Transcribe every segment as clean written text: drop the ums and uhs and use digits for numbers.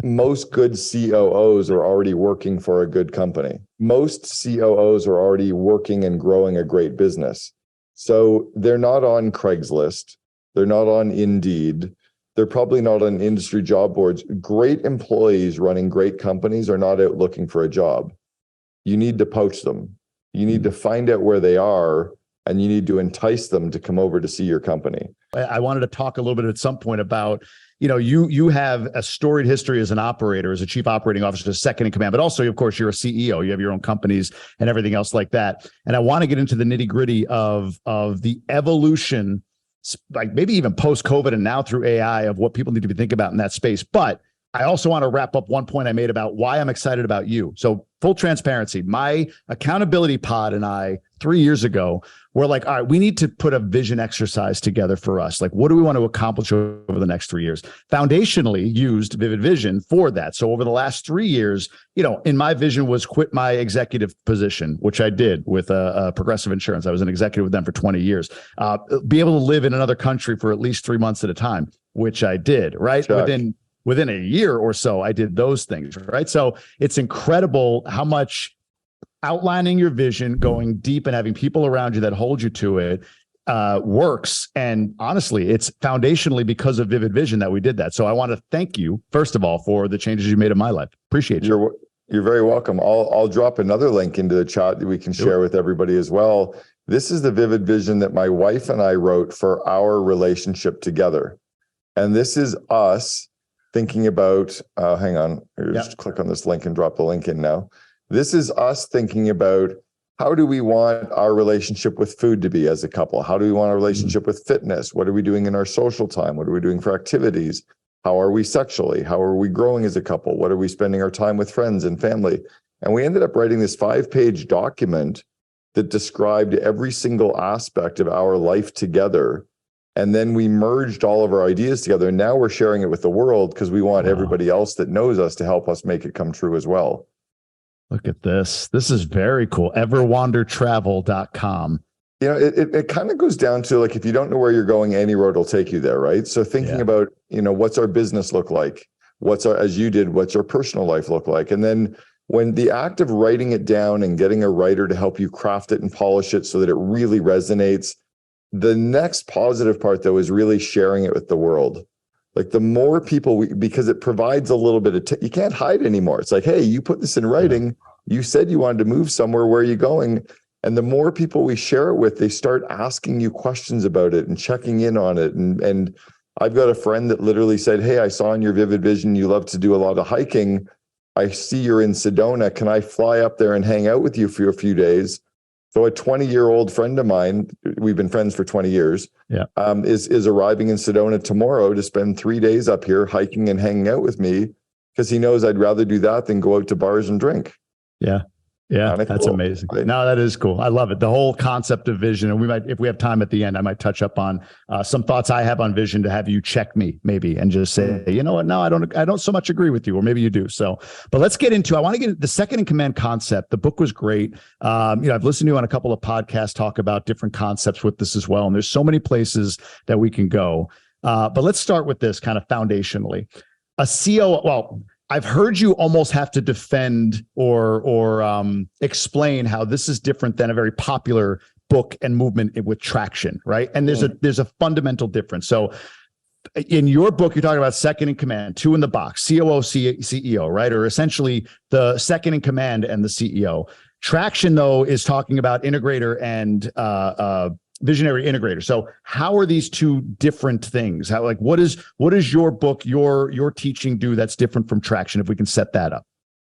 most good COOs are already working for a good company. Most COOs are already working and growing a great business. So they're not on Craigslist. They're not on Indeed. They're probably not on industry job boards. Great employees running great companies are not out looking for a job. You need to poach them. You need to find out where they are, and you need to entice them to come over to see your company. I wanted to talk a little bit at some point about, you have a storied history as an operator, as a chief operating officer, as second in command, but also, of course, you're a CEO. You have your own companies and everything else like that. And I want to get into the nitty gritty of the evolution, like maybe even post-COVID and now through AI, of what people need to be thinking about in that space. But I also want to wrap up one point I made about why I'm excited about you. So full transparency, my accountability pod and I 3 years ago were like, all right, we need to put a vision exercise together for us. Like, what do we want to accomplish over the next 3 years? Foundationally used Vivid Vision for that. So over the last 3 years, in my vision was quit my executive position, which I did with Progressive Insurance. I was an executive with them for 20 years. Be able to live in another country for at least 3 months at a time, which I did, right? Chuck. Within a year or so, I did those things, right? So it's incredible how much outlining your vision, going deep, and having people around you that hold you to it works. And honestly, it's foundationally because of Vivid Vision that we did that. So I want to thank you, first of all, for the changes you made in my life. Appreciate you. You're very welcome. I'll drop another link into the chat that we can share with everybody as well. This is the Vivid Vision that my wife and I wrote for our relationship together. And this is us thinking about, hang on, just click on this link and drop the link in now. This is us thinking about, how do we want our relationship with food to be as a couple? How do we want our relationship with fitness? What are we doing in our social time? What are we doing for activities? How are we sexually? How are we growing as a couple? What are we spending our time with friends and family? And we ended up writing this 5-page document that described every single aspect of our life together. And then we merged all of our ideas together. And now we're sharing it with the world because we want everybody else that knows us to help us make it come true as well. Look at this. This is very cool. Everwandertravel.com. It kind of goes down to, like, if you don't know where you're going, any road will take you there, right? So thinking about, what's our business look like? As you did, what's our personal life look like? And then when the act of writing it down and getting a writer to help you craft it and polish it so that it really resonates, the next positive part, though, is really sharing it with the world. Like, the more people, because it provides a little bit of, you can't hide anymore. It's like, hey, you put this in writing. You said you wanted to move somewhere. Where are you going? And the more people we share it with, they start asking you questions about it and checking in on it. And I've got a friend that literally said, hey, I saw in your Vivid Vision, you love to do a lot of hiking. I see you're in Sedona. Can I fly up there and hang out with you for a few days? So a 20-year-old friend of mine, we've been friends for 20 years, is arriving in Sedona tomorrow to spend 3 days up here hiking and hanging out with me, because he knows I'd rather do that than go out to bars and drink. Yeah. That's cool. Amazing. Right? No, that is cool. I love it. The whole concept of vision. And we might, if we have time at the end, I might touch up on some thoughts I have on vision to have you check me maybe and just say, you know what? No, I don't so much agree with you, or maybe you do. So, but let's get into, I want to get into the second in command concept. The book was great. I've listened to you on a couple of podcasts talk about different concepts with this as well. And there's so many places that we can go. But let's start with this kind of foundationally. A COO, well, I've heard you almost have to defend or explain how this is different than a very popular book and movement with traction, right? And there's a fundamental difference. So in your book, you're talking about second in command, two in the box, COO, CEO, right? Or essentially the second in command and the CEO. Traction, though, is talking about integrator and visionary integrator. So how are these two different things? What is your book, your teaching do that's different from Traction, if we can set that up?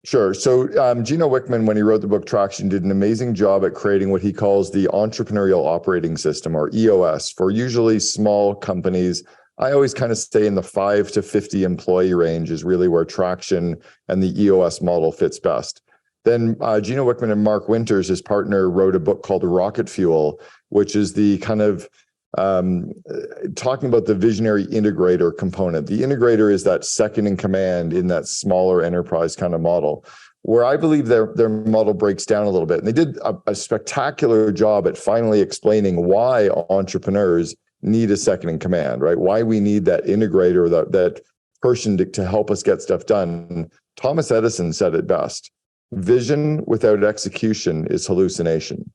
Sure. So Gino Wickman, when he wrote the book Traction, did an amazing job at creating what he calls the entrepreneurial operating system, or EOS, for usually small companies. I always kind of stay in the 5 to 50 employee range is really where Traction and the EOS model fits best. Then Gino Wickman and Mark Winters, his partner, wrote a book called Rocket Fuel, which is the kind of talking about the visionary integrator component. The integrator is that second in command in that smaller enterprise kind of model, where I believe their model breaks down a little bit. And they did a spectacular job at finally explaining why entrepreneurs need a second in command, right? Why we need that integrator, that person to help us get stuff done. Thomas Edison said it best: vision without execution is hallucination.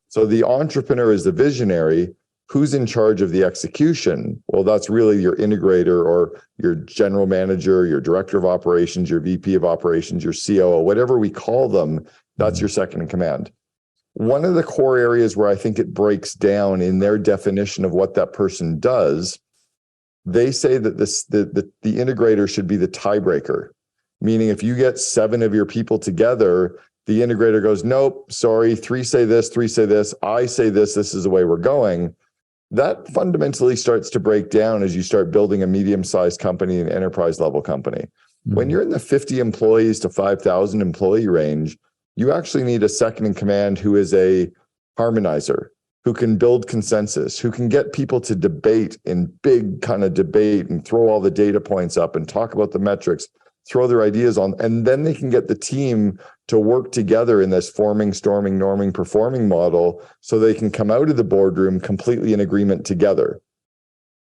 So the entrepreneur is the visionary. Who's in charge of the execution? Well, that's really your integrator or your general manager, your director of operations, your VP of operations, your COO, whatever we call them. That's your second in command. One of the core areas where I think it breaks down in their definition of what that person does, they say that the integrator should be the tiebreaker, meaning if you get 7 of your people together, the integrator goes, nope, sorry, 3 say this, 3 say this, I say this is the way we're going. That fundamentally starts to break down as you start building a medium-sized company, an enterprise level company. Mm-hmm. When you're in the 50 employees to 5,000 employee range, you actually need a second in command who is a harmonizer, who can build consensus, who can get people to debate in big kind of debate and throw all the data points up and talk about the metrics, throw their ideas on, and then they can get the team to work together in this forming, storming, norming, performing model so they can come out of the boardroom completely in agreement together.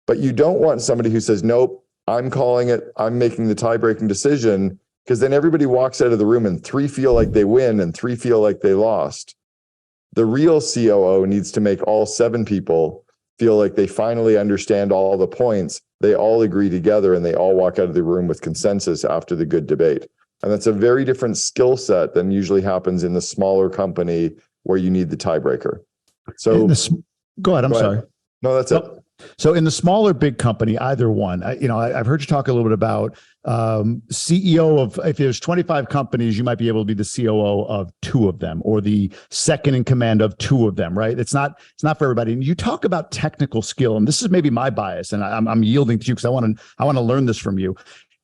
But you don't want somebody who says, nope, I'm calling it, I'm making the tie-breaking decision, because then everybody walks out of the room and 3 feel like they win and 3 feel like they lost. The real COO needs to make all 7 people feel like they finally understand all the points. They all agree together and they all walk out of the room with consensus after the good debate. And that's a very different skill set than usually happens in the smaller company where you need the tiebreaker. So go ahead. I'm sorry. No, that's it. So in the smaller, big company, either one, I've heard you talk a little bit about CEO of, if there's 25 companies, you might be able to be the COO of 2 of them or the second in command of 2 of them, right? It's not for everybody. And you talk about technical skill, and this is maybe my bias, and I'm yielding to you because I want to learn this from you.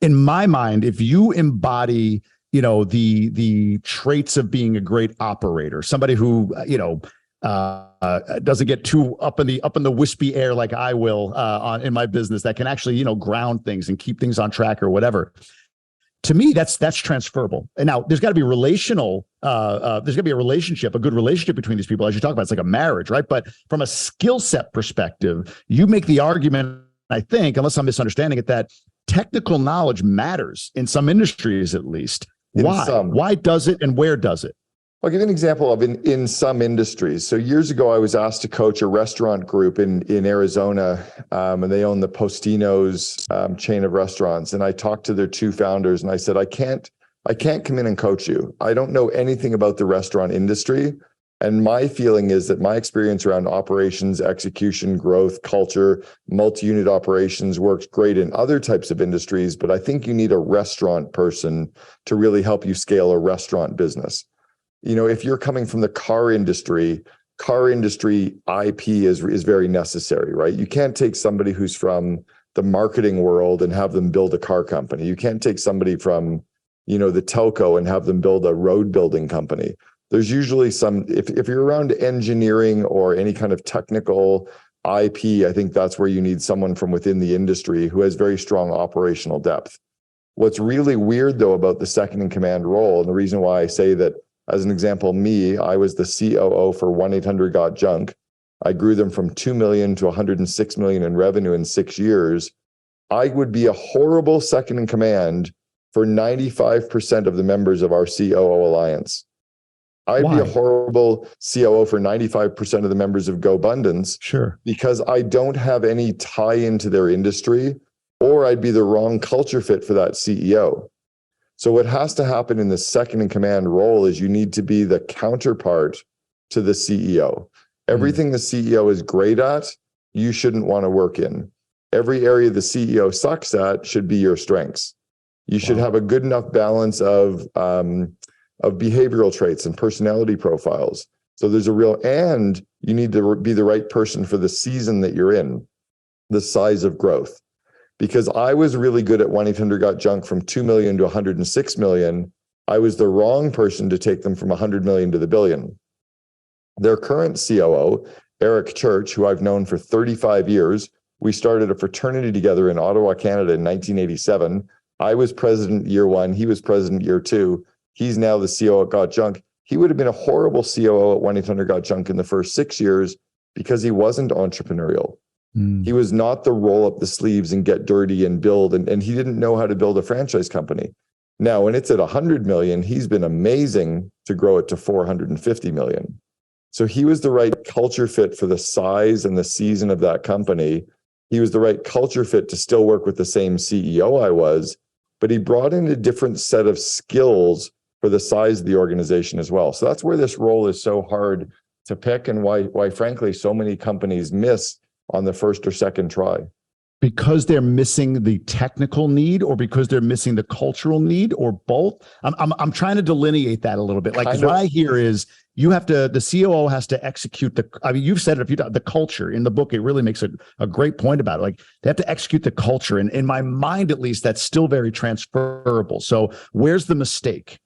In my mind, if you embody, the traits of being a great operator, somebody who, doesn't get too up in the wispy air like I will in my business, that can actually, ground things and keep things on track or whatever. To me, that's transferable. And now there's got to be relational. There's got to be a relationship, a good relationship between these people, as you talk about. It's like a marriage, right? But from a skill set perspective, you make the argument, I think, unless I'm misunderstanding it, that technical knowledge matters in some industries, at least. Why? Why does it, and where does it? I'll give you an example of in some industries. So years ago, I was asked to coach a restaurant group in Arizona, and they own the Postino's chain of restaurants. And I talked to their 2 founders, and I said, I can't come in and coach you. I don't know anything about the restaurant industry. And my feeling is that my experience around operations, execution, growth, culture, multi-unit operations works great in other types of industries, but I think you need a restaurant person to really help you scale a restaurant business. If you're coming from the car industry IP is very necessary, right? You can't take somebody who's from the marketing world and have them build a car company. You can't take somebody from, the telco and have them build a road building company. There's usually if you're around engineering or any kind of technical IP, I think that's where you need someone from within the industry who has very strong operational depth. What's really weird, though, about the second in command role, and the reason why I say that, as an example, I was the COO for 1-800-GOT-JUNK. I grew them from 2 million to 106 million in revenue in 6 years. I would be a horrible second in command for 95% of the members of our COO Alliance. I'd be a horrible COO for 95% of the members of GoBundance. Sure. Because I don't have any tie into their industry, or I'd be the wrong culture fit for that CEO. So what has to happen in the second in command role is you need to be the counterpart to the CEO. Everything the CEO is great at, you shouldn't want to work in. Every area the CEO sucks at should be your strengths. You should have a good enough balance of behavioral traits and personality profiles. So there's and you need to be the right person for the season that you're in, the size of growth. Because I was really good at 1-800-GOT-JUNK from 2 million to 106 million. I was the wrong person to take them from 100 million to the billion. Their current COO, Eric Church, who I've known for 35 years, we started a fraternity together in Ottawa, Canada in 1987. I was president year 1. He was president year 2. He's now the COO at GOT-JUNK. He would have been a horrible COO at 1-800-GOT-JUNK in the first 6 years because he wasn't entrepreneurial. He was not the roll up the sleeves and get dirty and build. And he didn't know how to build a franchise company. Now, when it's at 100 million, he's been amazing to grow it to 450 million. So he was the right culture fit for the size and the season of that company. He was the right culture fit to still work with the same CEO I was, but he brought in a different set of skills for the size of the organization as well. So that's where this role is so hard to pick, and why frankly, so many companies miss on the first or second try. Because they're missing the technical need, or because they're missing the cultural need, or both? I'm trying to delineate that a little bit. Like, what I hear is the COO has to execute you've said it a few times, the culture in the book. It really makes a great point about it. Like, they have to execute the culture. And in my mind, at least, that's still very transferable. So where's the mistake?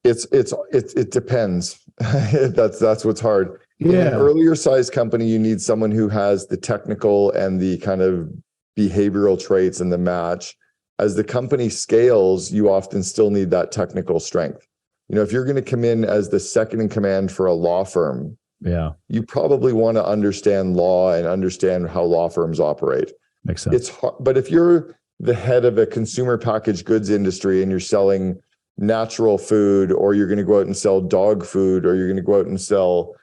It depends. That's what's hard. Yeah. In an earlier size company, you need someone who has the technical and the kind of behavioral traits and the match. As the company scales, you often still need that technical strength. If you're going to come in as the second in command for a law firm, you probably want to understand law and understand how law firms operate. Makes sense. It's hard, but if you're the head of a consumer packaged goods industry and you're selling natural food, or you're going to go out and sell dog food, or you're going to go out and sell,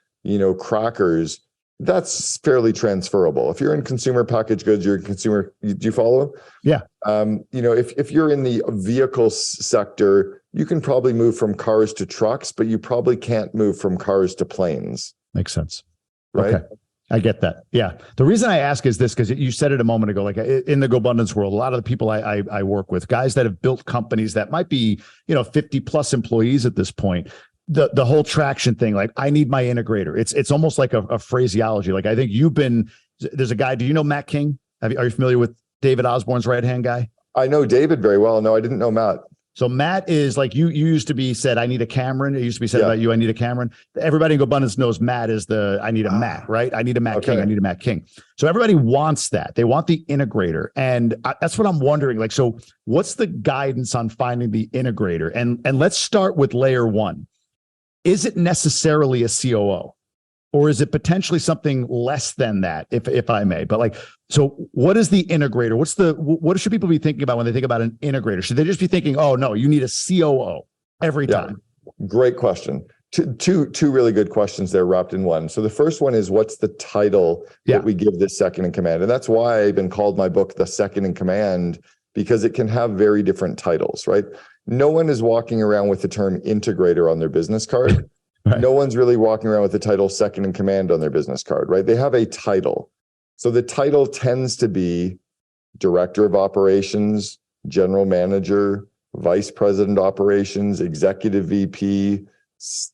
crackers, that's fairly transferable. If you're in consumer packaged goods, you're a consumer. Do you follow? Yeah. If you're in the vehicle sector, you can probably move from cars to trucks, but you probably can't move from cars to planes. Makes sense. Right. Okay. I get that. Yeah. The reason I ask is this, because you said it a moment ago, like in the GoBundance world, a lot of the people I work with, guys that have built companies that might be, 50 plus employees at this point, the whole traction thing, like, I need my integrator. It's almost like a phraseology. Like, I think there's a guy, do you know Matt King? Are you familiar with David Osborne's right-hand guy? I know David very well. No, I didn't know Matt. So Matt is like, you used to be said, I need a Cameron. It used to be said about you, I need a Cameron. Everybody in GoBundance knows Matt is I need a Matt, right? I need a Matt King. I need a Matt King. So everybody wants that. They want the integrator. And that's what I'm wondering. Like, so what's the guidance on finding the integrator? And let's start with layer one. Is it necessarily a COO? Or is it potentially something less than that, if I may? But like, so what is the integrator? What should people be thinking about when they think about an integrator? Should they just be thinking, oh no, you need a COO every time? Great question. Two really good questions there wrapped in one. So the first one is, what's the title that we give this second in command? And that's why I even called my book The Second in Command, because it can have very different titles, right? No one is walking around with the term integrator on their business card. Right. No one's really walking around with the title second in command on their business card, right? They have a title. So the title tends to be director of operations, general manager, vice president operations, executive VP,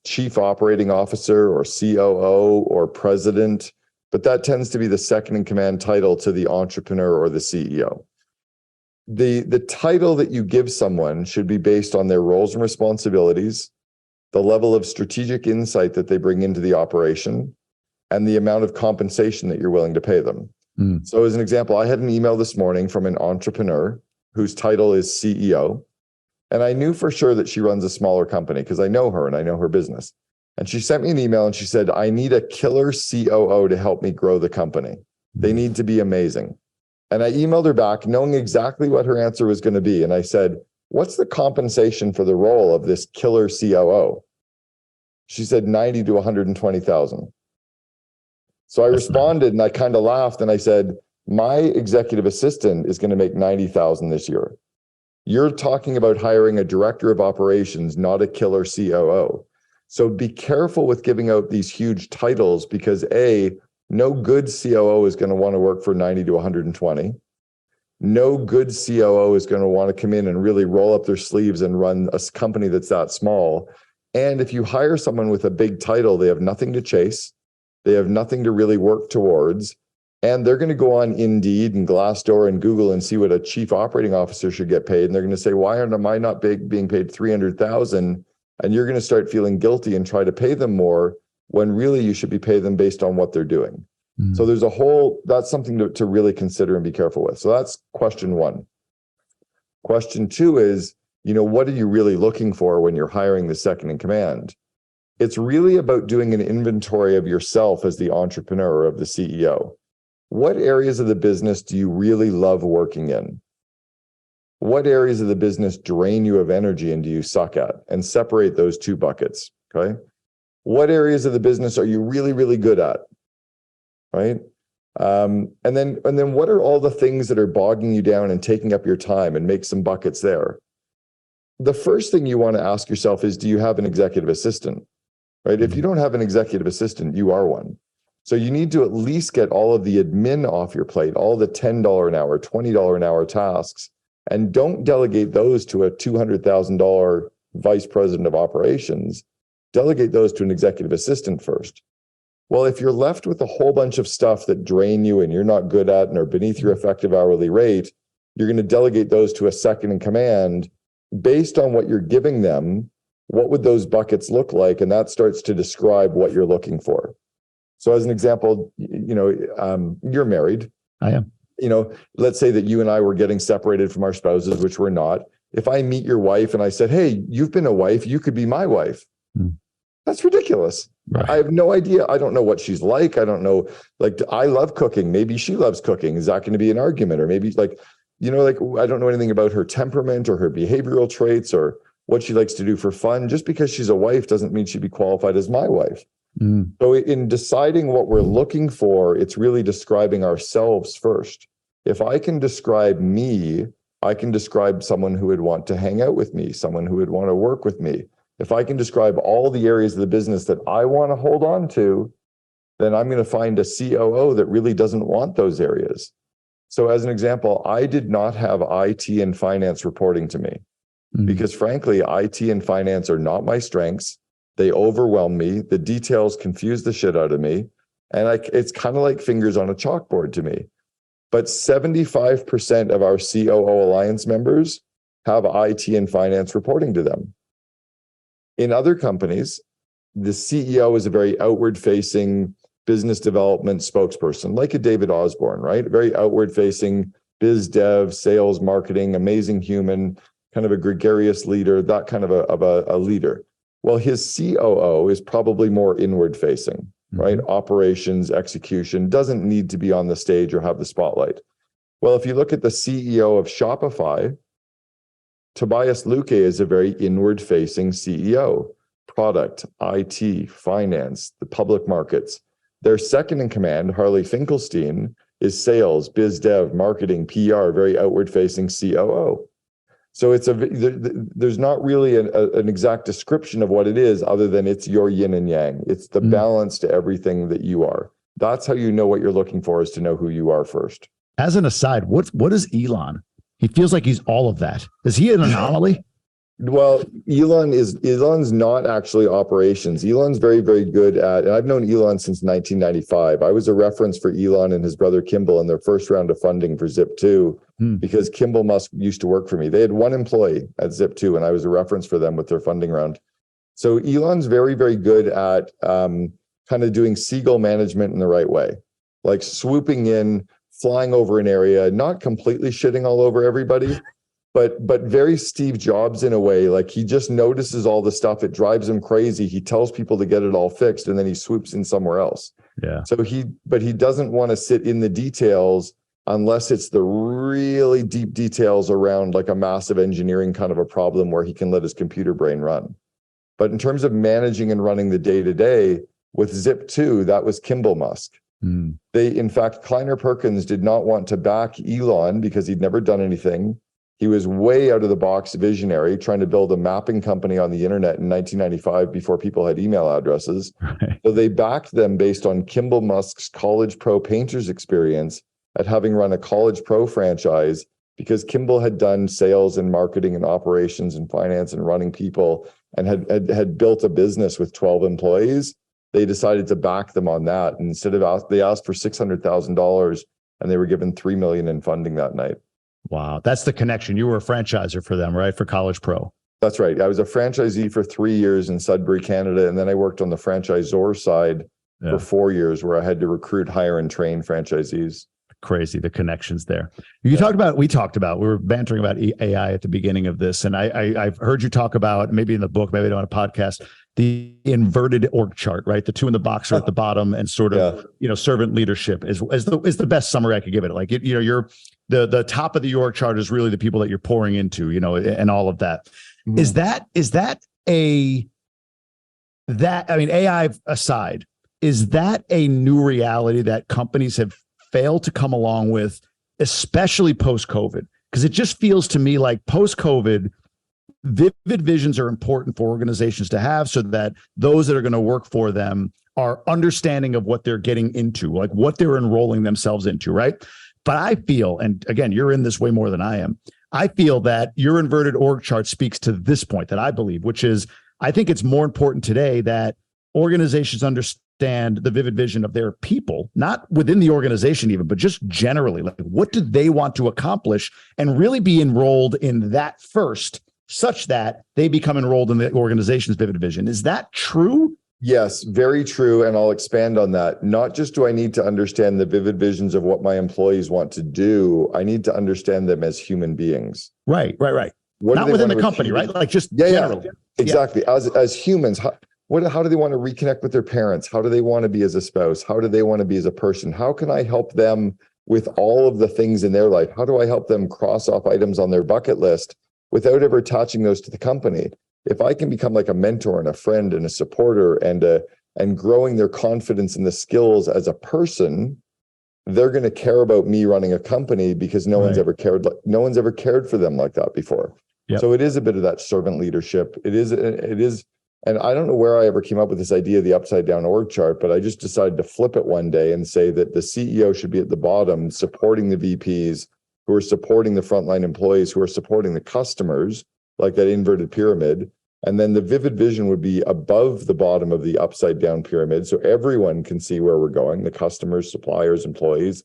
chief operating officer, or COO, or president. But that tends to be the second in command title to the entrepreneur or the CEO. The title that you give someone should be based on their roles and responsibilities, the level of strategic insight that they bring into the operation, and the amount of compensation that you're willing to pay them. So as an example, I had an email this morning from an entrepreneur whose title is CEO. And I knew for sure that she runs a smaller company because I know her and I know her business. And she sent me an email and she said, I need a killer COO to help me grow the company. They need to be amazing. And I emailed her back knowing exactly what her answer was going to be. And I said, what's the compensation for the role of this killer COO? She said 90 to 120,000. So I responded and I kind of laughed and I said, my executive assistant is going to make 90,000 this year. You're talking about hiring a director of operations, not a killer COO. So be careful with giving out these huge titles because no good COO is going to want to work for 90 to 120. No good COO is going to want to come in and really roll up their sleeves and run a company that's that small. And if you hire someone with a big title, they have nothing to chase. They have nothing to really work towards. And they're going to go on Indeed and Glassdoor and Google and see what a chief operating officer should get paid. And they're going to say, why am I not being paid 300,000? And you're going to start feeling guilty and try to pay them more when really you should be paying them based on what they're doing. So there's that's something to really consider and be careful with. So that's question one. Question two is, what are you really looking for when you're hiring the second in command? It's really about doing an inventory of yourself as the entrepreneur or of the CEO. what areas of the business do you really love working in? What areas of the business drain you of energy and do you suck at? And separate those two buckets, okay? What areas of the business are you really, really good at, right? And then what are all the things that are bogging you down and taking up your time, and make some buckets there. The first thing you want to ask yourself is, do you have an executive assistant, right? If you don't have an executive assistant, you are one. So you need to at least get all of the admin off your plate, all the $10 an hour, $20 an hour tasks, and don't delegate those to a $200,000 vice president of operations. Delegate those to an executive assistant first. Well, if you're left with a whole bunch of stuff that drain you and you're not good at and are beneath your effective hourly rate, you're going to delegate those to a second in command. Based on what you're giving them, what would those buckets look like? And that starts to describe what you're looking for. So as an example, you're married. I am. Let's say that you and I were getting separated from our spouses, which we're not. If I meet your wife and I said, hey, you've been a wife, you could be my wife. That's ridiculous. Right. I have no idea. I don't know what she's like. I don't know. Like, I love cooking. Maybe she loves cooking. Is that going to be an argument? Or maybe I don't know anything about her temperament or her behavioral traits or what she likes to do for fun. Just because she's a wife doesn't mean she'd be qualified as my wife. So in deciding what we're looking for, it's really describing ourselves first. If I can describe me, I can describe someone who would want to hang out with me, someone who would want to work with me. If I can describe all the areas of the business that I want to hold on to, then I'm going to find a COO that really doesn't want those areas. So as an example, I did not have IT and finance reporting to me because frankly, IT and finance are not my strengths. They overwhelm me. The details confuse the shit out of me. And it's kind of like fingers on a chalkboard to me. But 75% of our COO Alliance members have IT and finance reporting to them. In other companies, the CEO is a very outward-facing business development spokesperson, like a David Osborne, right? Very outward-facing biz dev, sales, marketing, amazing human, kind of a gregarious leader, that kind of a leader. Well, his COO is probably more inward-facing, right? Operations, execution, doesn't need to be on the stage or have the spotlight. Well, if you look at the CEO of Shopify, Tobias Luque is a very inward-facing CEO. Product, IT, finance, the public markets. Their second in command, Harley Finkelstein, is sales, biz dev, marketing, PR, very outward-facing COO. So there's not really an exact description of what it is other than it's your yin and yang. It's the balance to everything that you are. That's how you know what you're looking for, is to know who you are first. As an aside, what is Elon? He feels like he's all of that. Is he an anomaly? Well, Elon's not actually operations. Elon's very, very good at, and I've known Elon since 1995. I was a reference for Elon and his brother Kimball in their first round of funding for Zip2 because Kimball Musk used to work for me. They had one employee at Zip2 and I was a reference for them with their funding round. So Elon's very, very good at kind of doing seagull management in the right way, like swooping in, flying over an area, not completely shitting all over everybody, but very Steve Jobs in a way. Like, he just notices all the stuff. It drives him crazy. He tells people to get it all fixed and then he swoops in somewhere else. Yeah. So he doesn't want to sit in the details unless it's the really deep details around like a massive engineering kind of a problem where he can let his computer brain run. But in terms of managing and running the day-to-day with Zip2, that was Kimball Musk. In fact, Kleiner Perkins did not want to back Elon because he'd never done anything. He was way out of the box visionary, trying to build a mapping company on the internet in 1995 before people had email addresses. Right. So they backed them based on Kimball Musk's College Pro painters experience at having run a College Pro franchise, because Kimball had done sales and marketing and operations and finance and running people and had built a business with 12 employees. They decided to back them on that. And they asked for $600,000 and they were given $3 million in funding that night. Wow. That's the connection. You were a franchisor for them, right? For College Pro. That's right. I was a franchisee for 3 years in Sudbury, Canada. And then I worked on the franchisor side for 4 years, where I had to recruit, hire, and train franchisees. Crazy, the connections there. We talked about, we were bantering about AI at the beginning of this. And I've heard you talk about, maybe in the book, maybe on a podcast, the inverted org chart, right? The two in the box are at the bottom, and sort of, servant leadership is the best summary I could give it. Like, you're the top of the org chart is really the people that you're pouring into, and all of that. Mm-hmm. I mean, AI aside, is that a new reality that companies have failed to come along with, especially post-COVID? Because it just feels to me like post-COVID, vivid visions are important for organizations to have, so that those that are going to work for them are understanding of what they're getting into, like what they're enrolling themselves into, right? But I feel, and again, you're in this way more than I am, I feel that your inverted org chart speaks to this point that I believe, which is, I think it's more important today that organizations understand the vivid vision of their people, not within the organization even, but just generally, like, what do they want to accomplish, and really be enrolled in that first, such that they become enrolled in the organization's vivid vision. Is that true? Yes, very true. And I'll expand on that. Not just do I need to understand the vivid visions of what my employees want to do, I need to understand them as human beings. Right. Not within the company, right? Like, just generally. Yeah, exactly. Yeah. As humans, how do they want to reconnect with their parents? How do they want to be as a spouse? How do they want to be as a person? How can I help them with all of the things in their life? How do I help them cross off items on their bucket list without ever attaching those to the company? If I can become like a mentor and a friend and a supporter and growing their confidence in the skills as a person, they're going to care about me running a company, because no one's ever cared for them like that before. Yep. So it is a bit of that servant leadership. It is, and I don't know where I ever came up with this idea of the upside down org chart, but I just decided to flip it one day and say that the CEO should be at the bottom, supporting the VPs, who are supporting the frontline employees, who are supporting the customers, like that inverted pyramid. And then the vivid vision would be above the bottom of the upside down pyramid, so everyone can see where we're going, the customers, suppliers, employees.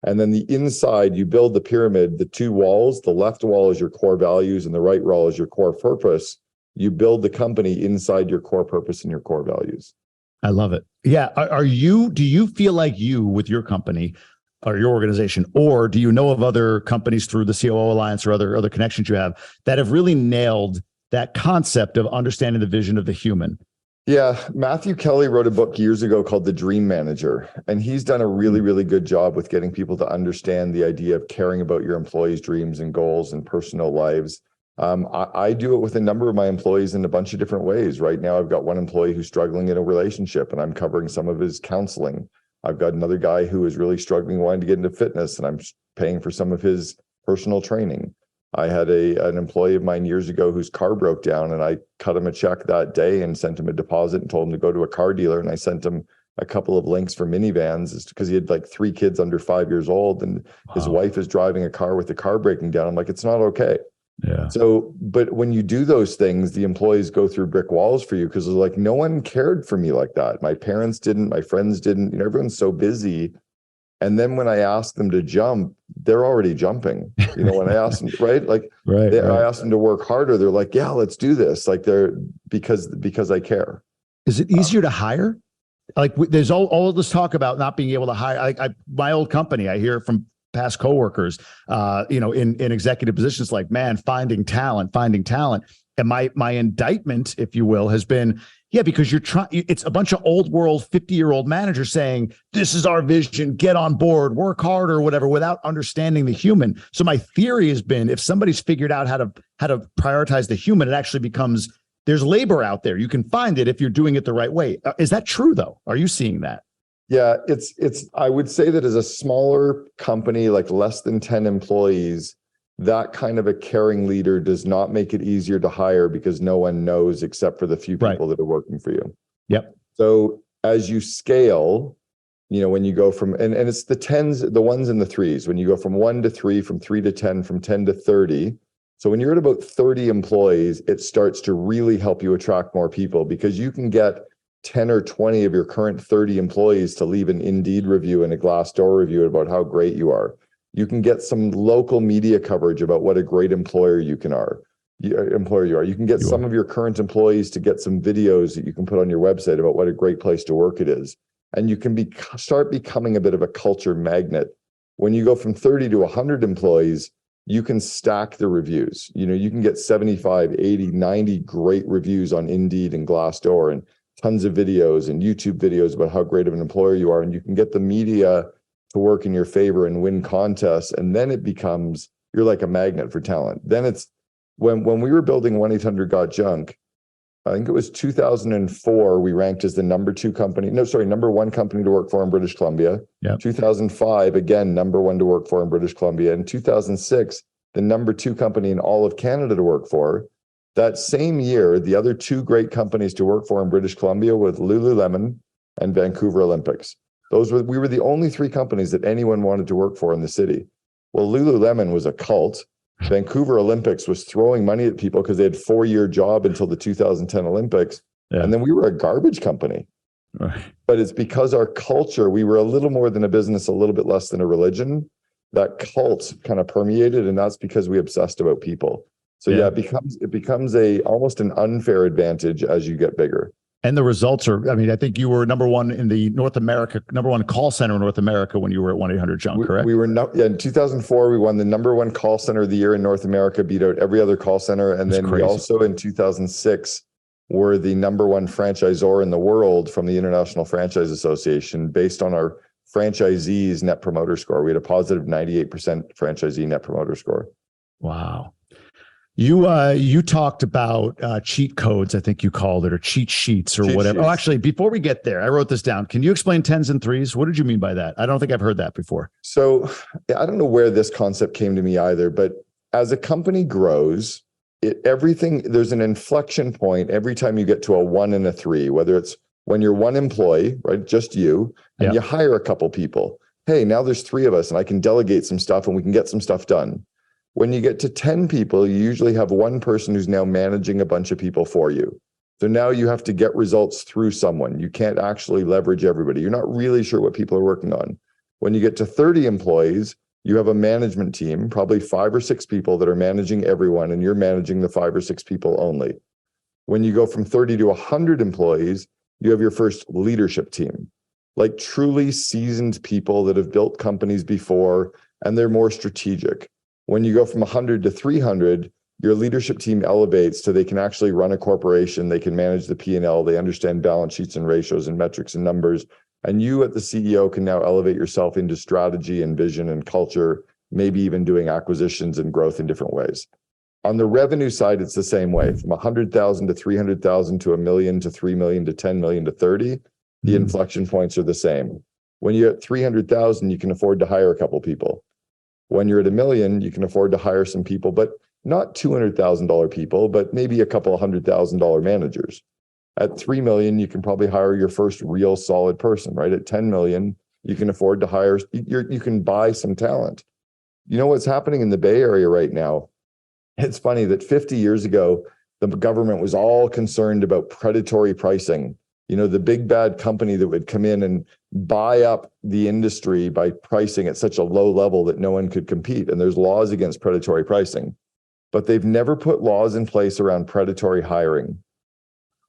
And then the inside, you build the pyramid, the two walls, the left wall is your core values and the right wall is your core purpose. You build the company inside your core purpose and your core values. I love it. Yeah. Do you feel like you, with your company or your organization, or do you know of other companies through the COO Alliance or other connections you have that have really nailed that concept of understanding the vision of the human? Yeah, Matthew Kelly wrote a book years ago called The Dream Manager, and he's done a really, really good job with getting people to understand the idea of caring about your employees' dreams and goals and personal lives. I do it with a number of my employees in a bunch of different ways. Right now, I've got one employee who's struggling in a relationship, and I'm covering some of his counseling. I've got another guy who is really struggling, wanting to get into fitness, and I'm paying for some of his personal training. I had an employee of mine years ago whose car broke down, and I cut him a check that day and sent him a deposit and told him to go to a car dealer. And I sent him a couple of links for minivans, because he had like 3 kids under 5 years old, and his wife is driving a car with the car breaking down. I'm like, it's not okay. Yeah. So, but when you do those things, the employees go through brick walls for you, because they're like, no one cared for me like that. My parents didn't, my friends didn't, everyone's so busy. And then when I ask them to jump, they're already jumping. When I ask them, right? Like, I ask them to work harder. They're like, yeah, let's do this. Like, because I care. Is it easier to hire? Like, there's all this talk about not being able to hire. My old company, I hear from past coworkers, in executive positions, like, man, finding talent. And my indictment, if you will, has been, yeah, because it's a bunch of old world 50-year-old managers saying, this is our vision, get on board, work hard or whatever, without understanding the human. So my theory has been, if somebody's figured out how to prioritize the human, it actually becomes, there's labor out there. You can find it if you're doing it the right way. Is that true though? Are you seeing that? Yeah, I would say that as a smaller company, like less than 10 employees, that kind of a caring leader does not make it easier to hire, because no one knows except for the few people that are working for you. Yep. So as you scale, when you go from, and it's the tens, the ones and the threes, when you go from 1 to 3, from 3 to 10, from 10 to 30. So when you're at about 30 employees, it starts to really help you attract more people, because you can get 10 or 20 of your current 30 employees to leave an Indeed review and a Glassdoor review about how great you are. You can get some local media coverage about what a great employer you are. You can get some of your current employees to get some videos that you can put on your website about what a great place to work it is. And you can start becoming a bit of a culture magnet. When you go from 30 to 100 employees, you can stack the reviews. You can get 75, 80, 90 great reviews on Indeed and Glassdoor, and tons of videos and YouTube videos about how great of an employer you are. And you can get the media to work in your favor and win contests. And then it becomes, you're like a magnet for talent. Then it's when we were building 1-800-GOT-JUNK, I think it was 2004, we ranked as the number one company to work for in British Columbia. Yep. 2005, again, number one to work for in British Columbia. In 2006, the number 2 company in all of Canada to work for. That same year, the other 2 great companies to work for in British Columbia with Lululemon and Vancouver Olympics. We were the only 3 companies that anyone wanted to work for in the city. Well, Lululemon was a cult. Vancouver Olympics was throwing money at people because they had 4-year job until the 2010 Olympics. Yeah. And then we were a garbage company. Right. But it's because our culture, we were a little more than a business, a little bit less than a religion. That cult kind of permeated, and that's because we obsessed about people. So yeah, it becomes almost an unfair advantage as you get bigger. And the results are, I think you were number one in the number one call center in North America when you were at 1-800-JUNK, correct? We were in 2004, we won the number one call center of the year in North America, beat out every other call center. And then we also in 2006 were the number one franchisor in the world from the International Franchise Association based on our franchisees' net promoter score. We had a positive 98% franchisee net promoter score. Wow. You talked about cheat codes, I think you called it, or cheat sheets or whatever. Oh, actually, before we get there, I wrote this down. Can you explain 10s and 3s? What did you mean by that? I don't think I've heard that before. So I don't know where this concept came to me either, but as a company grows, there's an inflection point every time you get to a 1 and a 3, whether it's when you're one employee, right, just you, and you hire a couple people. Hey, now there's 3 of us and I can delegate some stuff and we can get some stuff done. When you get to 10 people, you usually have one person who's now managing a bunch of people for you. So now you have to get results through someone. You can't actually leverage everybody. You're not really sure what people are working on. When you get to 30 employees, you have a management team, probably 5 or 6 people that are managing everyone, and you're managing the 5 or 6 people only. When you go from 30 to 100 employees, you have your first leadership team, like truly seasoned people that have built companies before, and they're more strategic. When you go from 100 to 300, your leadership team elevates so they can actually run a corporation. They can manage the P&L. They understand balance sheets and ratios and metrics and numbers. And you at the CEO can now elevate yourself into strategy and vision and culture, maybe even doing acquisitions and growth in different ways. On the revenue side, it's the same way. From 100,000 to 300,000 to $1 million to 3 million to 10 million to 30, the inflection points are the same. When you're at 300,000, you can afford to hire a couple people. When you're at $1 million, you can afford to hire some people, but not $200,000 people, but maybe a couple of $100,000 managers. At 3 million, you can probably hire your first real solid person, right? At 10 million, you can afford to hire, you can buy some talent. You know what's happening in the Bay Area right now? It's funny that 50 years ago, the government was all concerned about predatory pricing. The big bad company that would come in and buy up the industry by pricing at such a low level that no one could compete. And there's laws against predatory pricing, but they've never put laws in place around predatory hiring.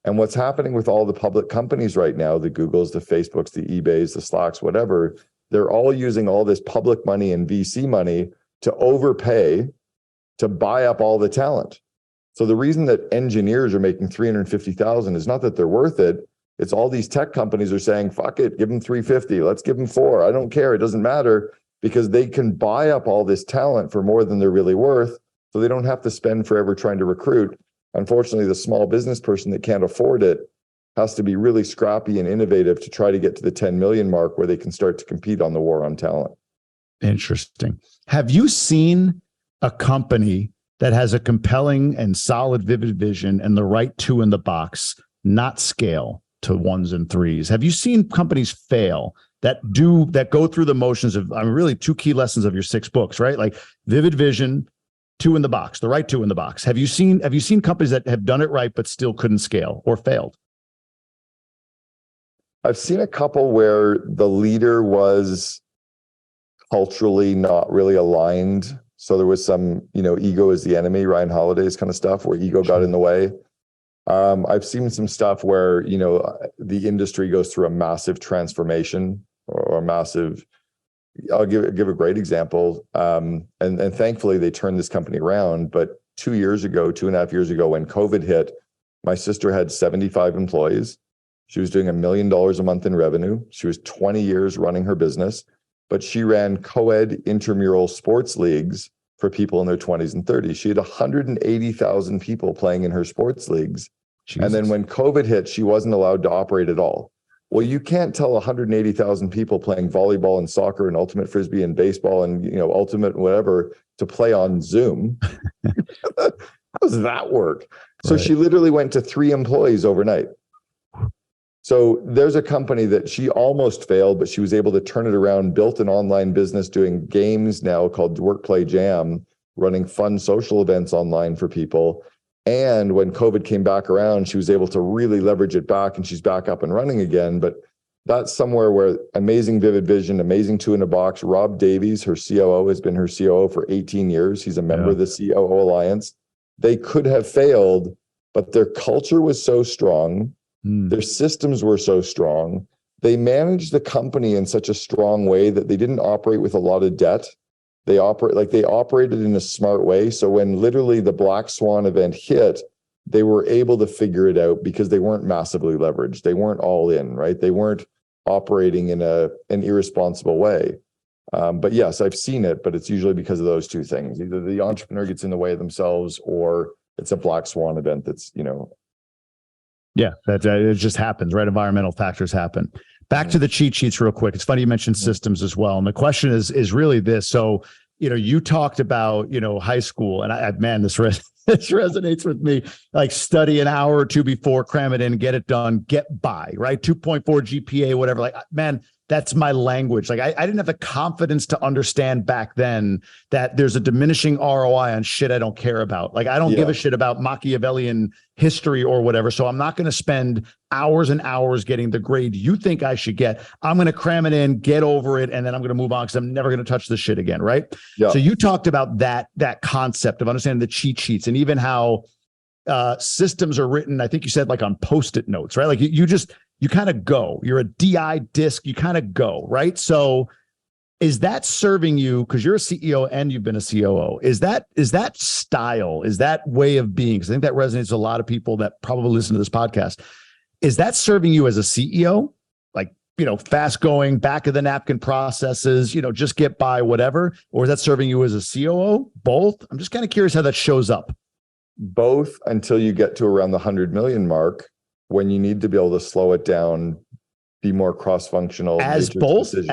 And what's happening with all the public companies right now, the Googles, the Facebooks, the eBays, the Slacks, whatever, they're all using all this public money and VC money to overpay to buy up all the talent. So the reason that engineers are making $350,000 is not that they're worth it. It's all these tech companies are saying, fuck it, give them 350, let's give them 4. I don't care, it doesn't matter, because they can buy up all this talent for more than they're really worth, so they don't have to spend forever trying to recruit. Unfortunately, the small business person that can't afford it has to be really scrappy and innovative to try to get to the 10 million mark where they can start to compete on the war on talent. Interesting. Have you seen a company that has a compelling and solid, vivid vision and the right 2 in the box not scale to 1s and 3s? Have you seen companies fail that go through the motions of, really 2 key lessons of your 6 books, right? Like vivid vision, 2 in the box, the right 2 in the box. Have you seen companies that have done it right, but still couldn't scale or failed? I've seen a couple where the leader was culturally not really aligned. So there was some, ego is the enemy, Ryan Holiday's kind of stuff where ego got in the way. I've seen some stuff where, the industry goes through a massive transformation or a massive I'll give a great example. And thankfully they turned this company around. But 2.5 years ago, when COVID hit, my sister had 75 employees. She was doing $1 million a month in revenue. She was 20 years running her business, but she ran co-ed intramural sports leagues for people in their 20s and 30s. She had 180,000 people playing in her sports leagues. Jesus. And then when COVID hit, she wasn't allowed to operate at all. Well, you can't tell 180,000 people playing volleyball and soccer and ultimate frisbee and baseball and, ultimate whatever to play on Zoom. How does that work? So She literally went to 3 employees overnight. So there's a company that she almost failed, but she was able to turn it around, built an online business doing games now called Work Play Jam, running fun social events online for people. And when COVID came back around, she was able to really leverage it back, and she's back up and running again. But that's somewhere where amazing vivid vision, amazing 2 in a box. Rob Davies, her COO, has been her COO for 18 years. He's a member of the COO Alliance. They could have failed, but their culture was so strong. Their systems were so strong. They managed the company in such a strong way that they didn't operate with a lot of debt. They operated in a smart way. So when literally the black swan event hit, they were able to figure it out because they weren't massively leveraged. They weren't all in, right? They weren't operating in an irresponsible way. But yes, I've seen it, but it's usually because of those 2 things. Either the entrepreneur gets in the way of themselves, or it's a black swan event that's, Yeah, that it just happens, right? Environmental factors happen. Back to the cheat sheets real quick. It's funny you mentioned systems as well. And the question is really this. So, you talked about, high school, and man, this resonates with me. Like, study an hour or 2 before, cram it in, get it done, get by, right? 2.4 GPA, whatever. Like, man, that's my language. Like, I didn't have the confidence to understand back then that there's a diminishing ROI on shit I don't care about. Like, I don't give a shit about Machiavellian history or whatever. So I'm not going to spend hours and hours getting the grade you think I should get. I'm going to cram it in, get over it, and then I'm going to move on because I'm never going to touch this shit again, right? Yeah. So you talked about that concept of understanding the cheat sheets, and even how systems are written. I think you said like on Post-it notes, right? Like you kind of go. You're a DI disc. You kind of go, right? So is that serving you, because you're a CEO and you've been a COO? Is that style? Is that way of being? Because I think that resonates with a lot of people that probably listen to this podcast. Is that serving you as a CEO? Like, fast going, back of the napkin processes, just get by, whatever? Or is that serving you as a COO? Both? I'm just kind of curious how that shows up. Both, until you get to around the 100 million mark, when you need to be able to slow it down, be more cross-functional. As both, as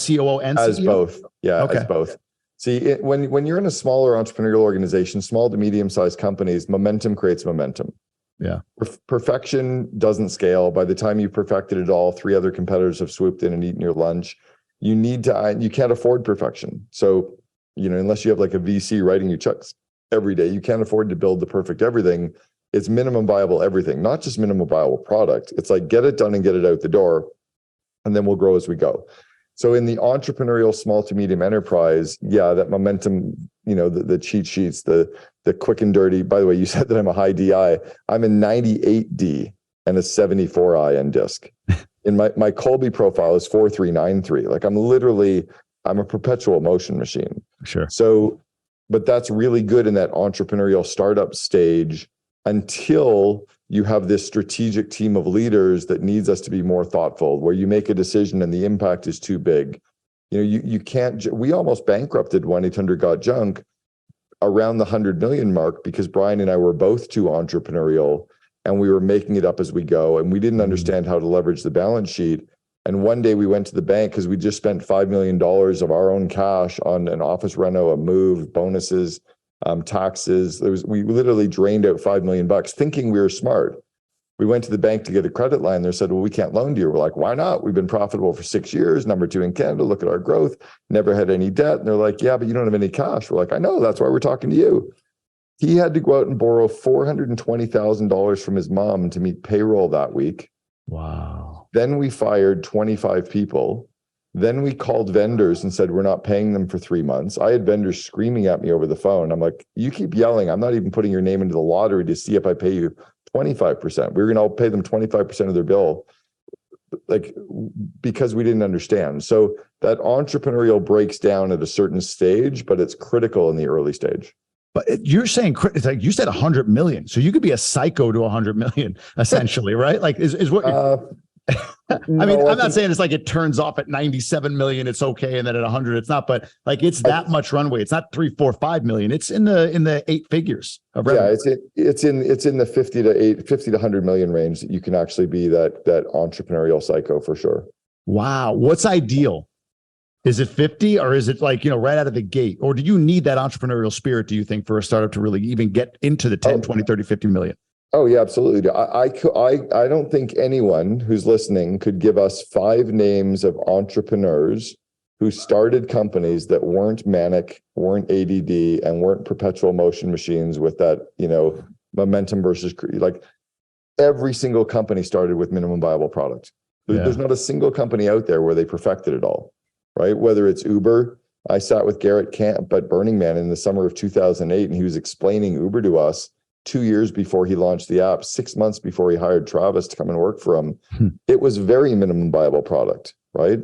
COO and CEO? As both. Yeah, okay. As both. See, when you're in a smaller entrepreneurial organization, small to medium-sized companies, momentum creates momentum. Yeah. Perfection doesn't scale. By the time you perfected it all, 3 other competitors have swooped in and eaten your lunch. You can't afford perfection. So, unless you have like a VC writing you checks every day, you can't afford to build the perfect everything. It's minimum viable everything, not just minimum viable product. It's like, get it done and get it out the door, and then we'll grow as we go. So in the entrepreneurial small to medium enterprise, that momentum, the cheat sheets, the quick and dirty. By the way, you said that I'm a high DI. I'm a 98D and a 74I in disc. In my Colby profile is 4393. Like, I'm a perpetual motion machine. Sure. So, but that's really good in that entrepreneurial startup stage, until you have this strategic team of leaders that needs us to be more thoughtful, where you make a decision and the impact is too big. You can't, we almost bankrupted 1-800-GOT-JUNK around the 100 million mark because Brian and I were both too entrepreneurial, and we were making it up as we go. And we didn't understand how to leverage the balance sheet. And one day we went to the bank because we just spent $5 million of our own cash on an office reno, a move, bonuses, taxes. We literally drained out $5 million thinking we were smart. We went to the bank to get a credit line. They said, well, we can't loan to you. We're like, why not? We've been profitable for 6 years, number 2 in Canada. Look at our growth. Never had any debt. And they're like, yeah, but you don't have any cash. We're like, I know. That's why we're talking to you. He had to go out and borrow $420,000 from his mom to meet payroll that week. Wow. Then we fired 25 people. Then we called vendors and said, we're not paying them for 3 months. I had vendors screaming at me over the phone. I'm like, you keep yelling. I'm not even putting your name into the lottery to see if I pay you 25%. We were going to pay them 25% of their bill. like because we didn't understand. So that entrepreneurial breaks down at a certain stage, but it's critical in the early stage. But you're saying it's like you said 100 million, so you could be a psycho to 100 million essentially, right? Like is what. I mean, I'm not saying it's like it turns off at 97 million, it's okay, and then at 100 it's not, but like it's that much runway. It's not 3, 4, 5 million. It's in the 8 figures of revenue. Yeah, it's in the 50 to 100 million range that you can actually be that entrepreneurial psycho for sure. Wow, what's ideal? Is it 50 or is it like, right out of the gate? Or do you need that entrepreneurial spirit, do you think, for a startup to really even get into the 10, 20, 30, 50 million? Oh, yeah, absolutely. I don't think anyone who's listening could give us 5 names of entrepreneurs who started companies that weren't manic, weren't ADD, and weren't perpetual motion machines with that, momentum versus like every single company started with minimum viable product. There's not a single company out there where they perfected it all, right? Whether it's Uber. I sat with Garrett Camp at Burning Man in the summer of 2008, and he was explaining Uber to us 2 years before he launched the app, 6 months before he hired Travis to come and work for him. It was very minimum viable product, right?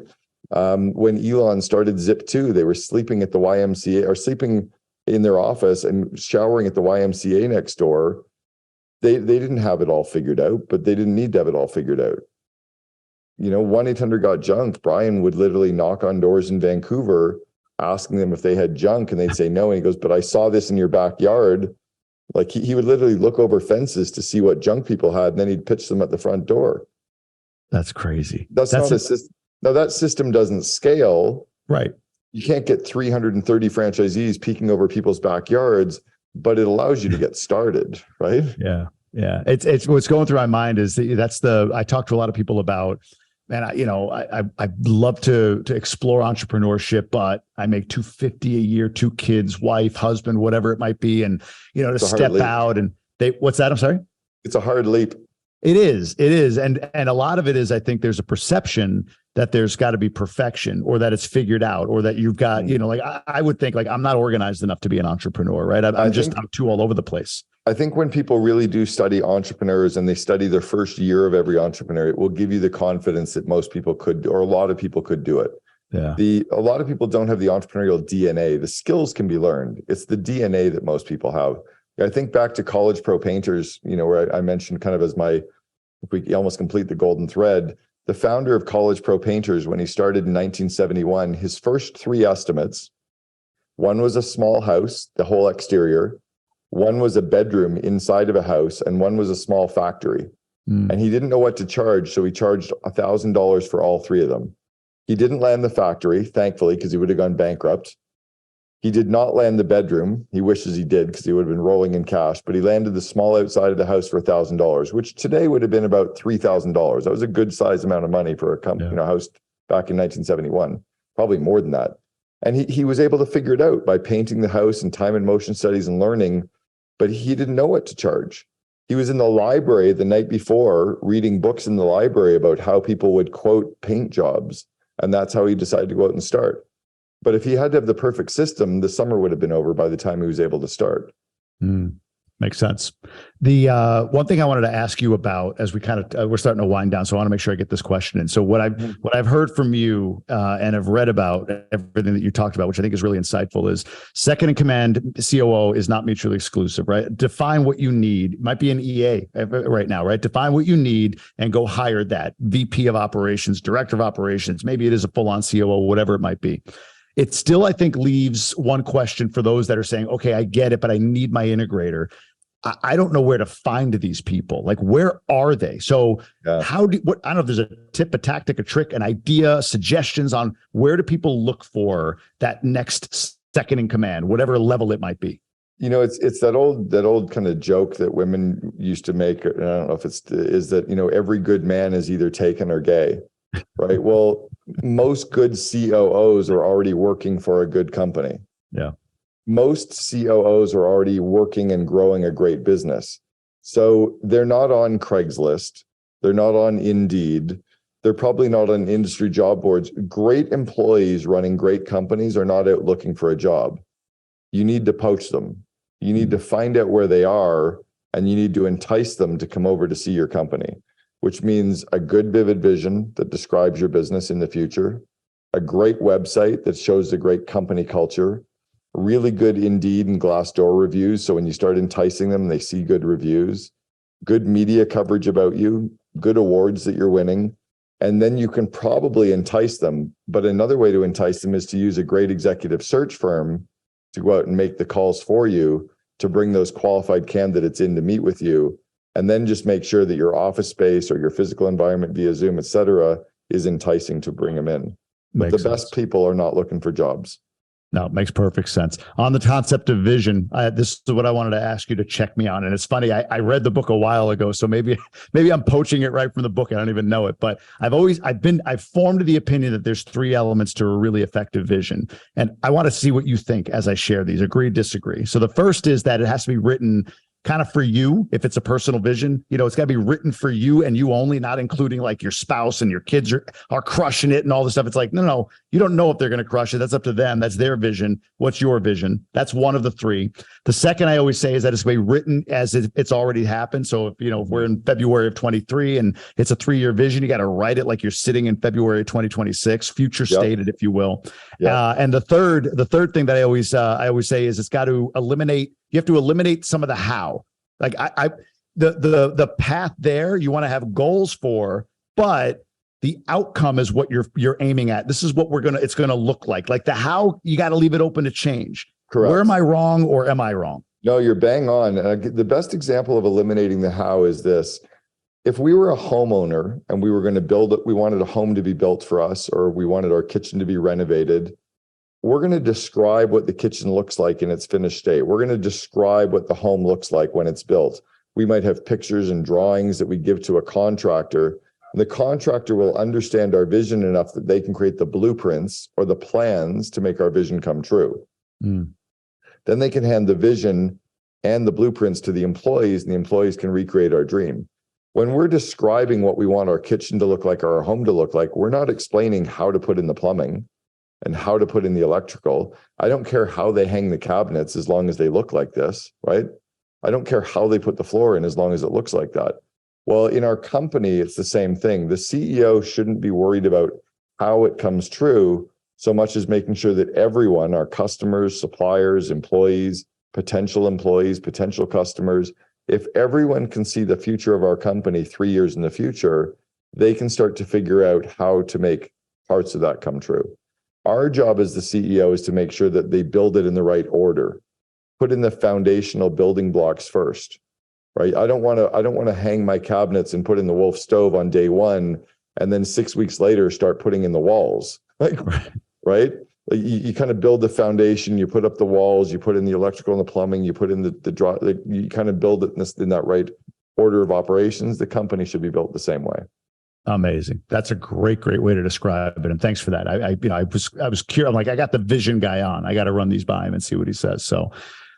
When Elon started Zip2, they were sleeping at the YMCA or sleeping in their office and showering at the YMCA next door. They didn't have it all figured out, but they didn't need to have it all figured out. 1-800-GOT-JUNK, Brian would literally knock on doors in Vancouver asking them if they had junk, and they'd say no. And he goes, but I saw this in your backyard. Like he would literally look over fences to see what junk people had, and then he'd pitch them at the front door. That's crazy. That's not a system. No, that system doesn't scale. Right. You can't get 330 franchisees peeking over people's backyards, but it allows you to get started, right? Yeah. Yeah. It's what's going through my mind is I talk to a lot of people about, man, I love to explore entrepreneurship, but I make $250 a year, 2 kids, wife, husband, whatever it might be. And, to step out and what's that? I'm sorry. It's a hard leap. It is. And a lot of it is, I think there's a perception that there's got to be perfection, or that it's figured out, or that you've got, I would think like, I'm not organized enough to be an entrepreneur, right? I'm too all over the place. I think when people really do study entrepreneurs and they study their first year of every entrepreneur, it will give you the confidence that most people could, or a lot of people could do it. Yeah. A lot of people don't have the entrepreneurial DNA. The skills can be learned. It's the DNA that most people have. I think back to College Pro Painters, where I mentioned kind of as if we almost complete the golden thread, the founder of College Pro Painters, when he started in 1971, his first 3 estimates, one was a small house, the whole exterior, one was a bedroom inside of a house, and one was a small factory. And he didn't know what to charge, so he charged $1,000 for all 3 of them. He didn't land the factory, thankfully, because he would have gone bankrupt. He did not land the bedroom. He wishes he did, because he would have been rolling in cash, but he landed the small outside of the house for $1,000, which today would have been about $3,000. That was a good size amount of money for a house back in 1971, probably more than that. And he was able to figure it out by painting the house and time and motion studies and learning, but he didn't know what to charge. He was in the library the night before reading books in the library about how people would quote paint jobs. And that's how he decided to go out and start. But if he had to have the perfect system, the summer would have been over by the time he was able to start. Makes sense. The one thing I wanted to ask you about, as we kind of we're starting to wind down, so I want to make sure I get this question in. So what I've heard from you and have read about everything that you talked about, which I think is really insightful, is second in command COO is not mutually exclusive, right? Define what you need. It might be an EA right now, right? Define what you need and go hire that VP of operations, director of operations. Maybe it is a full-on COO, whatever it might be. It still, I think, leaves one question for those that are saying, okay, I get it, but I need my integrator. I don't know where to find these people. Like, where are they? So I don't know if there's a tip, a tactic, a trick, an idea, suggestions on where do people look for that next second in command, whatever level it might be. It's that old kind of joke that women used to make. I don't know if is that, every good man is either taken or gay, right? Well, most good COOs are already working for a good company. Yeah. Most COOs are already working and growing a great business. So they're not on Craigslist. They're not on Indeed. They're probably not on industry job boards. Great employees running great companies are not out looking for a job. You need to poach them. You need to find out where they are, and you need to entice them to come over to see your company. which means a good vivid vision that describes your business in the future, a great website that shows the great company culture, really good Indeed and Glassdoor reviews. So when you start enticing them, they see good reviews, good media coverage about you, good awards that you're winning. And then you can probably entice them. But another way to entice them is to use a great executive search firm to go out and make the calls for you, to bring those qualified candidates in to meet with you. And then just make sure that your office space or your physical environment via Zoom, et cetera, is enticing to bring them in. But the best people are not looking for jobs. No, it makes perfect sense. On the concept of vision, this is what I wanted to ask you to check me on. And it's funny, I read the book a while ago, so maybe I'm poaching it right from the book. I don't even know it, but I've formed the opinion that there's 3 elements to a really effective vision. And I want to see what you think as I share these. Agree, disagree. So the first is that it has to be written kind of for you. If it's a personal vision, it's got to be written for you and you only, not including like your spouse and your kids are crushing it and all this stuff. It's like, no, you don't know if they're going to crush it. That's up to them. That's their vision. What's your vision? That's one of the 3. The second I always say is that it's going to be written as if it's already happened. So if we're in February of 23 and it's a 3-year vision, you got to write it like you're sitting in February of 2026, future stated, if you will. And the third thing that I always say is it's got to eliminate. You have to eliminate some of the how. Like the path there, you want to have goals for, but the outcome is what you're aiming at. This is what it's going to look like. Like the how, you got to leave it open to change. Correct. Where am I wrong or am I wrong? No, you're bang on. The best example of eliminating the how is this. If we were a homeowner and we were going to build it, we wanted a home to be built for us, or we wanted our kitchen to be renovated, we're going to describe what the kitchen looks like in its finished state. We're going to describe what the home looks like when it's built. We might have pictures and drawings that we give to a contractor. And the contractor will understand our vision enough that they can create the blueprints or the plans to make our vision come true. Then they can hand the vision and the blueprints to the employees, and the employees can recreate our dream. When we're describing what we want our kitchen to look like or our home to look like, we're not explaining how to put in the plumbing and how to put in the electrical. I don't care how they hang the cabinets as long as they look like this, right? I don't care how they put the floor in as long as it looks like that. Well, in our company, it's the same thing. The CEO shouldn't be worried about how it comes true so much as making sure that everyone, our customers, suppliers, employees, potential customers, if everyone can see the future of our company 3 years in the future, they can start to figure out how to make parts of that come true. Our job as the CEO is to make sure that they build it in the right order, put in the foundational building blocks first, right? I don't want to hang my cabinets and put in the Wolf stove on day 1, and then 6 weeks later start putting in the walls, right? Like you kind of build the foundation, you put up the walls, you put in the electrical and the plumbing, you put in the draw, you kind of build it in that right order of operations. The company should be built the same way. Amazing. That's a great way to describe it. And thanks for that. I was curious. I'm like, I got the vision guy on. I got to run these by him and see what he says. So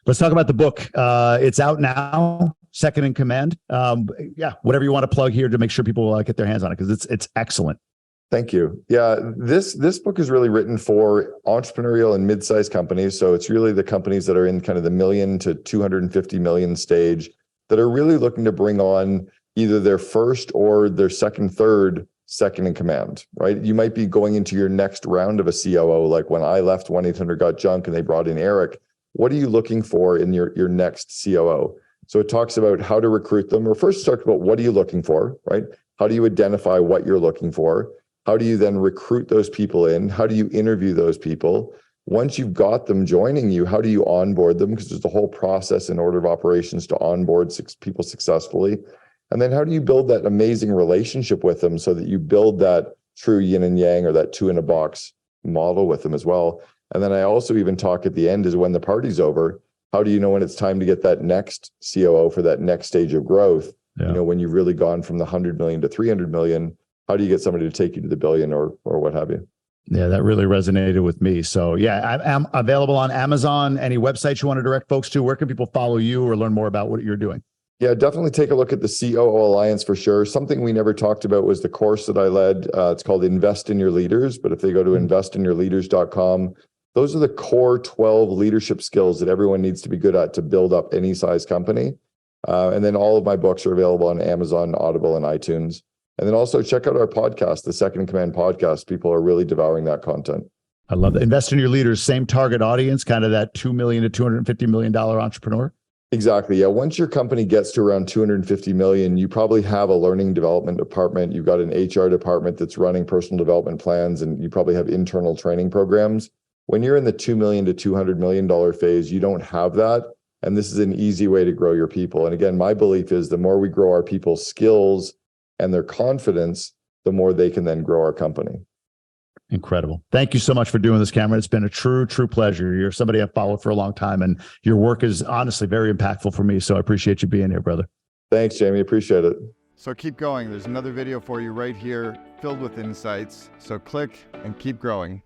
let's talk about the book. It's out now, Second in Command. Whatever you want to plug here to make sure people get their hands on it, because it's excellent. Thank you. Yeah, this book is really written for entrepreneurial and mid-sized companies. So it's really the companies that are in kind of the $1 million to $250 million stage that are really looking to bring on either their first or their third second in command, right? You might be going into your next round of a COO, like when I left 1-800-GOT-JUNK and they brought in Eric. What are you looking for in your next COO? So it talks about how to recruit them, or first talks about what are you looking for, right? How do you identify what you're looking for? How do you then recruit those people in? How do you interview those people? Once you've got them joining you, how do you onboard them? Because there's a whole process and order of operations to onboard people successfully. And then how do you build that amazing relationship with them so that you build that true yin and yang, or that 2 in a box model with them as well? And then I also even talk at the end is when the party's over, how do you know when it's time to get that next COO for that next stage of growth? Yeah. When you've really gone from the 100 million to 300 million, how do you get somebody to take you to the billion or what have you? Yeah, that really resonated with me. So yeah, I'm available on Amazon. Any websites you want to direct folks to? Where can people follow you or learn more about what you're doing? Yeah, definitely take a look at the COO Alliance for sure. Something we never talked about was the course that I led. It's called Invest in Your Leaders. But if they go to investinyourleaders.com, those are the core 12 leadership skills that everyone needs to be good at to build up any size company. And then all of my books are available on Amazon, Audible, and iTunes. And then also check out our podcast, the Second in Command podcast. People are really devouring that content. I love that. Invest in your leaders, same target audience, kind of that $2 million to $250 million entrepreneur. Exactly. Yeah. Once your company gets to around 250 million, you probably have a learning development department. You've got an HR department that's running personal development plans, and you probably have internal training programs. When you're in the $2 million to $200 million phase, you don't have that. And this is an easy way to grow your people. And again, my belief is the more we grow our people's skills and their confidence, the more they can then grow our company. Incredible. Thank you so much for doing this, Cameron. It's been a true pleasure. You're somebody I've followed for a long time, and your work is honestly very impactful for me. So I appreciate you being here, brother. Thanks, Jamie. Appreciate it. So keep going. There's another video for you right here filled with insights. So click and keep growing.